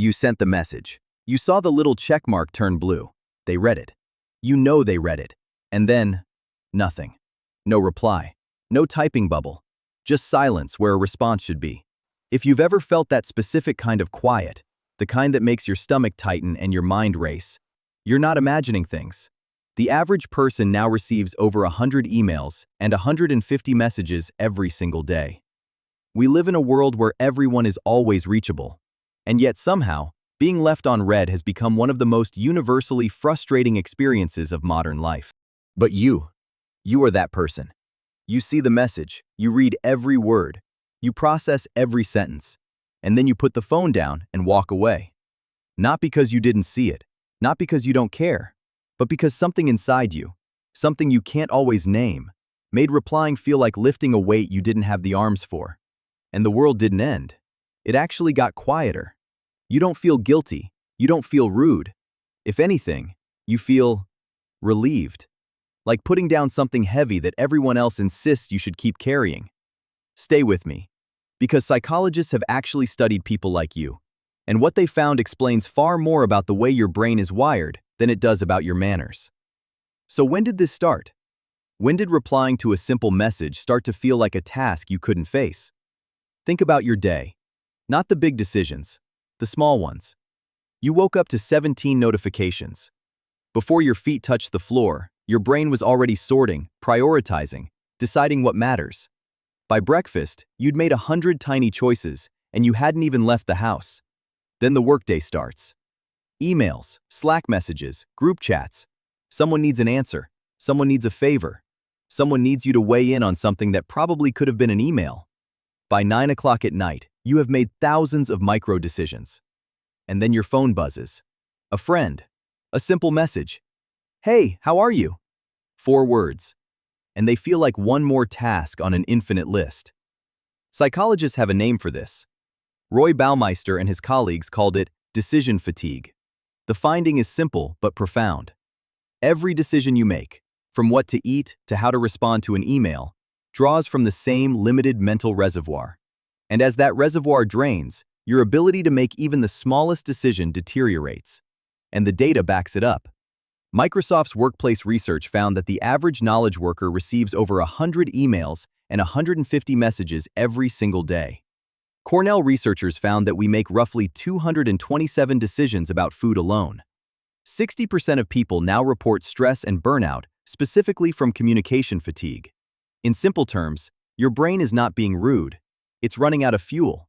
You sent the message. You saw the little check mark turn blue. They read it. You know they read it. And then, nothing. No reply. No typing bubble. Just silence where a response should be. If you've ever felt that specific kind of quiet, the kind that makes your stomach tighten and your mind race, you're not imagining things. The average person now receives over 100 emails and 150 messages every single day. We live in a world where everyone is always reachable. And yet somehow, being left on read has become one of the most universally frustrating experiences of modern life. But you are that person. You see the message, you read every word, you process every sentence, and then you put the phone down and walk away. Not because you didn't see it, not because you don't care, but because something inside you, something you can't always name, made replying feel like lifting a weight you didn't have the arms for. And the world didn't end. It actually got quieter. You don't feel guilty. You don't feel rude. If anything, you feel relieved. Like putting down something heavy that everyone else insists you should keep carrying. Stay with me, because psychologists have actually studied people like you, and what they found explains far more about the way your brain is wired than it does about your manners. So when did this start? When did replying to a simple message start to feel like a task you couldn't face? Think about your day. Not the big decisions, the small ones. You woke up to 17 notifications. Before your feet touched the floor, your brain was already sorting, prioritizing, deciding what matters. By breakfast, you'd made 100 tiny choices, and you hadn't even left the house. Then the workday starts. Emails, Slack messages, group chats. Someone needs an answer. Someone needs a favor. Someone needs you to weigh in on something that probably could have been an email. By 9 o'clock at night, you have made thousands of micro decisions. And then your phone buzzes. A friend. A simple message. Hey, how are you? 4 words. And they feel like one more task on an infinite list. Psychologists have a name for this. Roy Baumeister and his colleagues called it decision fatigue. The finding is simple but profound. Every decision you make, from what to eat to how to respond to an email, draws from the same limited mental reservoir. And as that reservoir drains, your ability to make even the smallest decision deteriorates. And the data backs it up. Microsoft's workplace research found that the average knowledge worker receives over 100 emails and 150 messages every single day. Cornell researchers found that we make roughly 227 decisions about food alone. 60% of people now report stress and burnout, specifically from communication fatigue. In simple terms, your brain is not being rude, it's running out of fuel.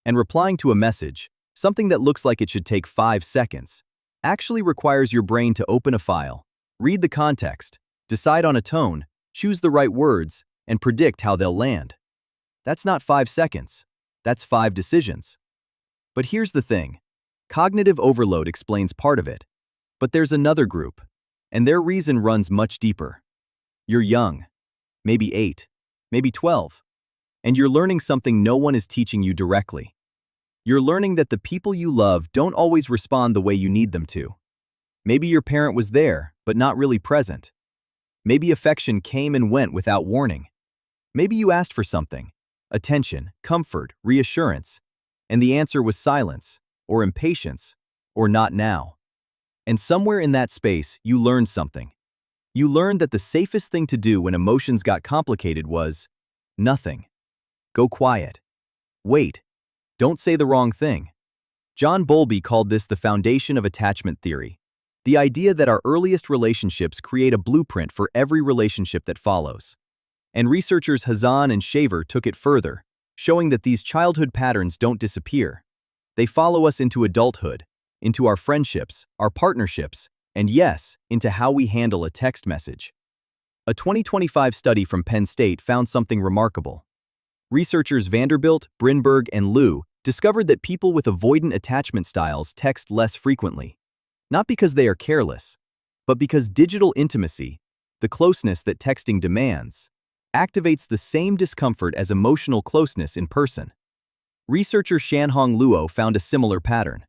And replying to a message, something that looks like it should take 5 seconds, actually requires your brain to open a file, read the context, decide on a tone, choose the right words, and predict how they'll land. That's not 5 seconds. That's 5 decisions. But here's the thing. Cognitive overload explains part of it. But there's another group, and their reason runs much deeper. You're young, maybe 8, maybe 12, and you're learning something no one is teaching you directly. You're learning that the people you love don't always respond the way you need them to. Maybe your parent was there, but not really present. Maybe affection came and went without warning. Maybe you asked for something, attention, comfort, reassurance, and the answer was silence, or impatience, or not now. And somewhere in that space, you learned something. You learned that the safest thing to do when emotions got complicated was nothing. Go quiet. Wait. Don't say the wrong thing. John Bowlby called this the foundation of attachment theory, the idea that our earliest relationships create a blueprint for every relationship that follows. And researchers Hazan and Shaver took it further, showing that these childhood patterns don't disappear. They follow us into adulthood, into our friendships, our partnerships, and yes, into how we handle a text message. A 2025 study from Penn State found something remarkable. Researchers Vanderbilt, Brinberg, and Liu discovered that people with avoidant attachment styles text less frequently, not because they are careless, but because digital intimacy, the closeness that texting demands, activates the same discomfort as emotional closeness in person. Researcher Shanhong Luo found a similar pattern.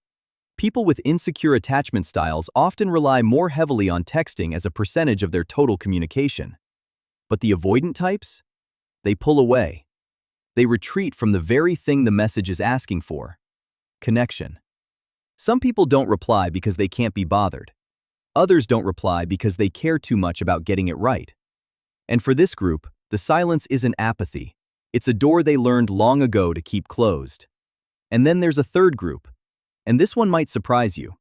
People with insecure attachment styles often rely more heavily on texting as a percentage of their total communication. But the avoidant types? They pull away. They retreat from the very thing the message is asking for: connection. Some people don't reply because they can't be bothered. Others don't reply because they care too much about getting it right. And for this group, the silence isn't apathy. It's a door they learned long ago to keep closed. And then there's a third group. And this one might surprise you.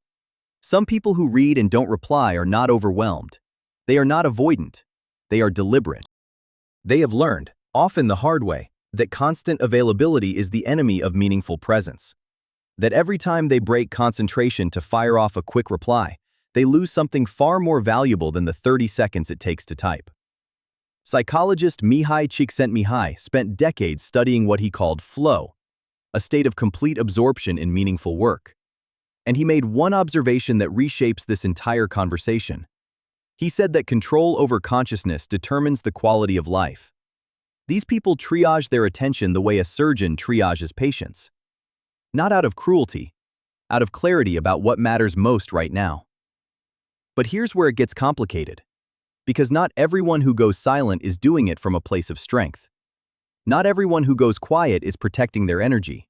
Some people who read and don't reply are not overwhelmed. They are not avoidant. They are deliberate. They have learned, often the hard way, that constant availability is the enemy of meaningful presence. That every time they break concentration to fire off a quick reply, they lose something far more valuable than the 30 seconds it takes to type. Psychologist Mihai Csikszentmihalyi spent decades studying what he called flow, a state of complete absorption in meaningful work. And he made one observation that reshapes this entire conversation. He said that control over consciousness determines the quality of life. These people triage their attention the way a surgeon triages patients. Not out of cruelty, out of clarity about what matters most right now. But here's where it gets complicated. Because not everyone who goes silent is doing it from a place of strength. Not everyone who goes quiet is protecting their energy.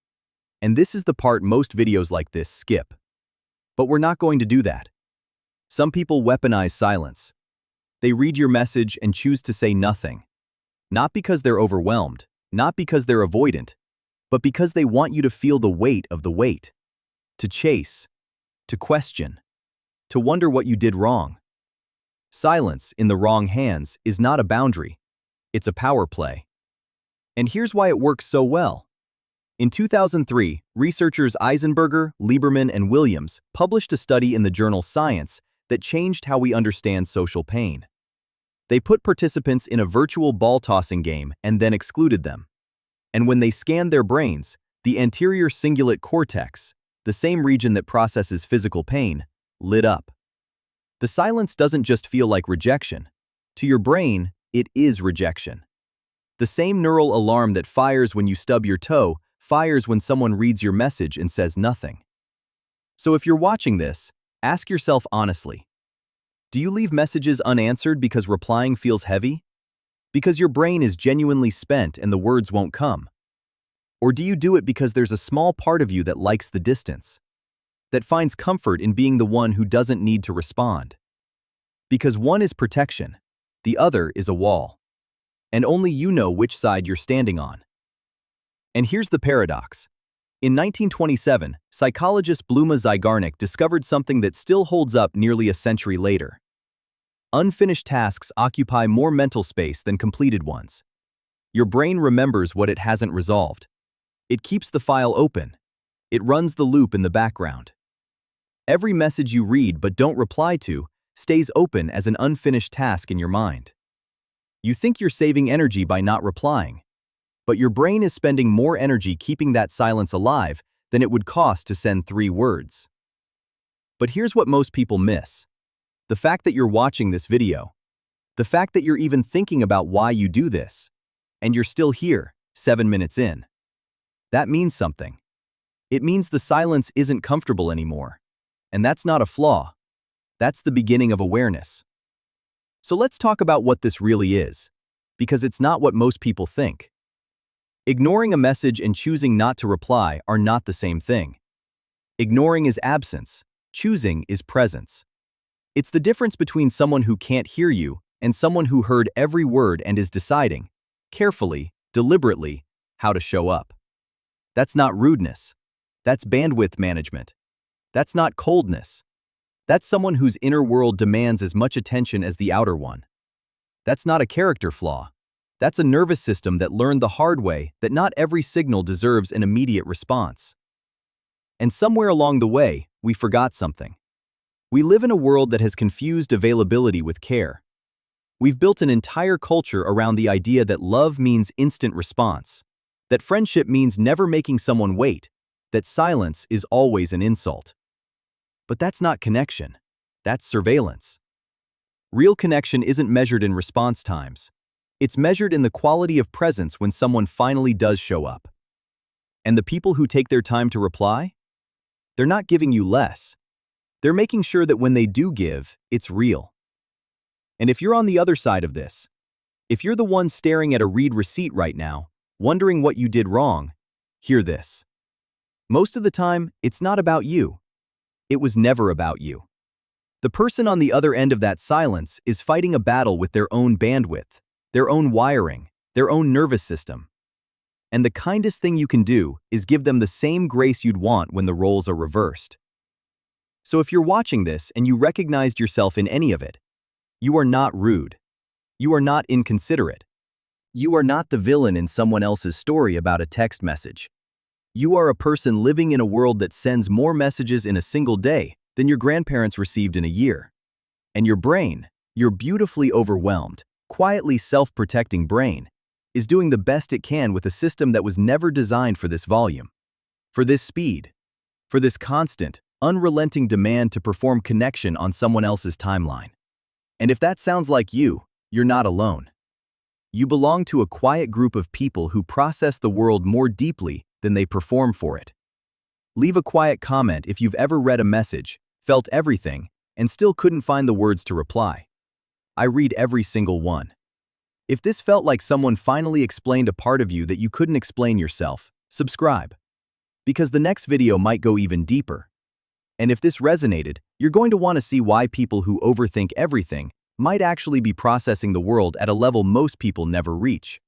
And this is the part most videos like this skip. But we're not going to do that. Some people weaponize silence. They read your message and choose to say nothing. Not because they're overwhelmed, not because they're avoidant, but because they want you to feel the weight of the weight. To chase, to question, to wonder what you did wrong. Silence, in the wrong hands, is not a boundary. It's a power play. And here's why it works so well. In 2003, researchers Eisenberger, Lieberman, and Williams published a study in the journal Science that changed how we understand social pain. They put participants in a virtual ball-tossing game and then excluded them. And when they scanned their brains, the anterior cingulate cortex, the same region that processes physical pain, lit up. The silence doesn't just feel like rejection. To your brain, it is rejection. The same neural alarm that fires when you stub your toe fires when someone reads your message and says nothing. So if you're watching this, ask yourself honestly. Do you leave messages unanswered because replying feels heavy? Because your brain is genuinely spent and the words won't come? Or do you do it because there's a small part of you that likes the distance? That finds comfort in being the one who doesn't need to respond? Because one is protection, the other is a wall. And only you know which side you're standing on. And here's the paradox. In 1927, psychologist Bluma Zeigarnik discovered something that still holds up nearly a century later. Unfinished tasks occupy more mental space than completed ones. Your brain remembers what it hasn't resolved. It keeps the file open. It runs the loop in the background. Every message you read but don't reply to stays open as an unfinished task in your mind. You think you're saving energy by not replying, but your brain is spending more energy keeping that silence alive than it would cost to send 3 words. But here's what most people miss. The fact that you're watching this video. The fact that you're even thinking about why you do this. And you're still here, 7 minutes in. That means something. It means the silence isn't comfortable anymore. And that's not a flaw. That's the beginning of awareness. So let's talk about what this really is, because it's not what most people think. Ignoring a message and choosing not to reply are not the same thing. Ignoring is absence. Choosing is presence. It's the difference between someone who can't hear you and someone who heard every word and is deciding, carefully, deliberately, how to show up. That's not rudeness. That's bandwidth management. That's not coldness. That's someone whose inner world demands as much attention as the outer one. That's not a character flaw. That's a nervous system that learned the hard way that not every signal deserves an immediate response. And somewhere along the way, we forgot something. We live in a world that has confused availability with care. We've built an entire culture around the idea that love means instant response, that friendship means never making someone wait, that silence is always an insult. But that's not connection. That's surveillance. Real connection isn't measured in response times. It's measured in the quality of presence when someone finally does show up. And the people who take their time to reply? They're not giving you less. They're making sure that when they do give, it's real. And if you're on the other side of this, if you're the one staring at a read receipt right now, wondering what you did wrong, hear this. Most of the time, it's not about you. It was never about you. The person on the other end of that silence is fighting a battle with their own bandwidth, their own wiring, their own nervous system. And the kindest thing you can do is give them the same grace you'd want when the roles are reversed. So if you're watching this and you recognized yourself in any of it, you are not rude. You are not inconsiderate. You are not the villain in someone else's story about a text message. You are a person living in a world that sends more messages in a single day than your grandparents received in a year. And your brain, your beautifully overwhelmed, quietly self-protecting brain, is doing the best it can with a system that was never designed for this volume, for this speed, for this constant, unrelenting demand to perform connection on someone else's timeline. And if that sounds like you, you're not alone. You belong to a quiet group of people who process the world more deeply than they perform for it. Leave a quiet comment if you've ever read a message, felt everything, and still couldn't find the words to reply. I read every single one. If this felt like someone finally explained a part of you that you couldn't explain yourself, subscribe. Because the next video might go even deeper. And if this resonated, you're going to want to see why people who overthink everything might actually be processing the world at a level most people never reach.